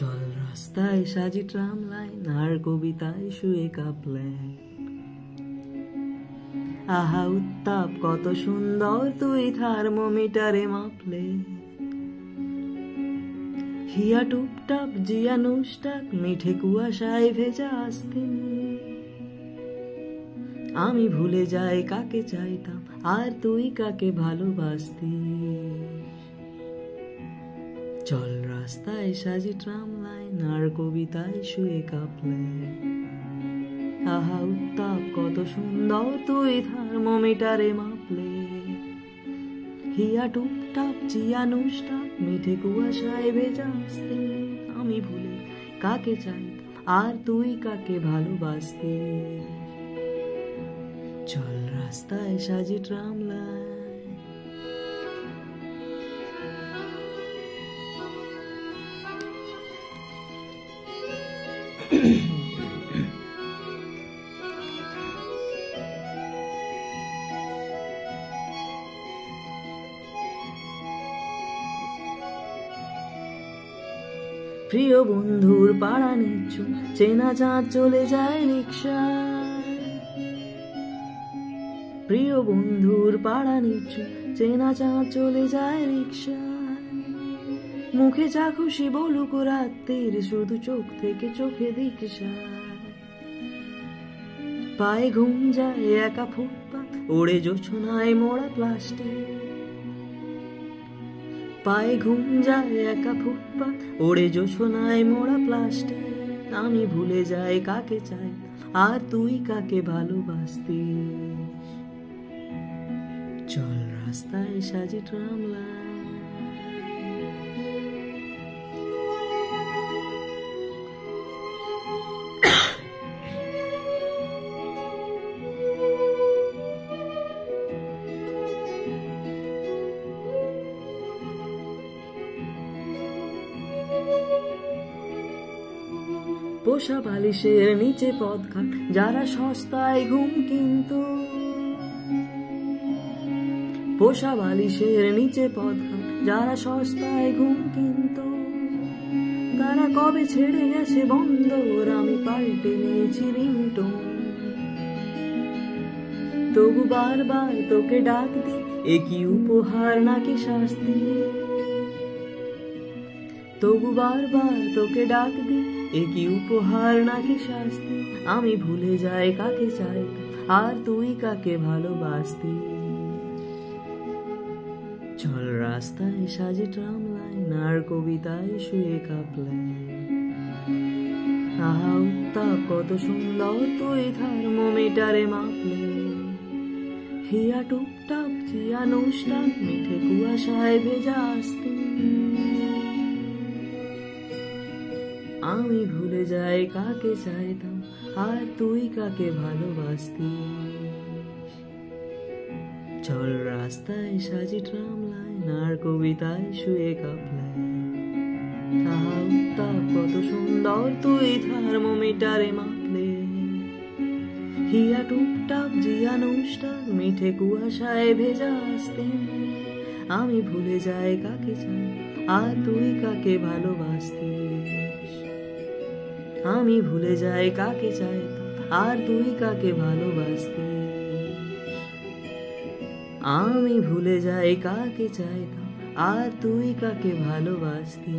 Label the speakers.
Speaker 1: চল রাস্তায় সাজি ট্রাম লাইন আর কবিতায় শুয়ে কাঁপলে আহা উত্তাপ কত সুন্দর তুই থার্মোমিটারে মাপলে হিয়া টুপটাপ জিয়া নুসটাক মিঠে কুয়াশায় ভেজা আস্তিন আমি ভুলে যাই কাকে চাইতাম আর তুই কাকে ভালোবাসতি চল রাস্তায় সাজি ট্রাম লাইন আর কবিতায় শুয়ে কাঁপলে আহা উত্তাপ কত সুন্দর তুই থার্মোমিটারে মাপলে হিয়া টুপটাপ চিয়া নুসটাপ মিঠে কুয়াশায় ভেজা আসতে আমি ভুলে কাকে চাইতাম আর তুই কাকে ভালোবাসতি চল রাস্তায় সাজি ট্রাম লাইন প্রিয় বন্ধুর পাড়া নিচ্ছু চেনা চাঁদ চলে যায় রিক্সা প্রিয় বন্ধুর পাড়া নিচ্ছু চেনা চাঁদ চলে যায় রিক্সা মুখে যা খুশি বলুক রাত্রির শুধু চোখ থেকে চোখে দিকসা পায়ে ঘুম যায় একা ফুটপাত ওড়ে জোছনায় মোড়া প্লাস্টিক পায়ে ঘুম যায় একা ফুটপাত ওড়ে জোছনায় মোড়া প্লাস্টিক আমি ভুলে যাই কাকে চাই আর তুই কাকে ভালোবাসতি চল রাস্তায় সাজি ট্রাম লাইন পোষা বালিশের নিচে পদঘাট যারা সস্তায় ঘুম কিন্তু পোষা বালিশের নিচে পদঘাট যারা সস্তায় ঘুম কিন্তু তারা কবে ছেড়ে গেছে বন্দর আমি পাল্টে নিয়েছি রিংটোন তবু বারবার তোকে ডাক দি এ কি উপহার নাকি শাস্তি তবু বারবার তোকে ডাক দি এ কি উপহার নাকি শাস্তি আমি ভুলে যাই কাকে চাইতাম আর তুই কাকে ভালোবাসতি চল রাস্তায় সাজি ট্রাম লাইন আর কবিতায় শুয়ে কাঁপলে আহা উত্তাপ কত সুন্দর তুই থার্মোমিটারে মাপলে হিয়া টুপটাপ চিয়া নুসটাপ মিঠে কুয়াশায় ভেজা আসতি আমি ভুলে যাই কাকে চাইতাম আর তুই কাকে ভালোবাসতি চল রাস্তায় সাজি ট্রাম লাইন আর কবিতায় শুয়ে কাঁপলে আহা উত্তাপ কত সুন্দর তুই থার্মোমিটারে মাপলে হিয়া টুপটাপ জিয়া নুসটাপ মিঠে কুয়াশায় ভেজা আসতে আমি ভুলে যাই কাকে চাই আর তুই কাকে ভালোবাসতি আমি ভুলে যাই কাকে চাইতাম আর তুই কাকে ভালোবাসতি আমি ভুলে যাই কাকে চাইতাম আর তুই কাকে ভালোবাসতি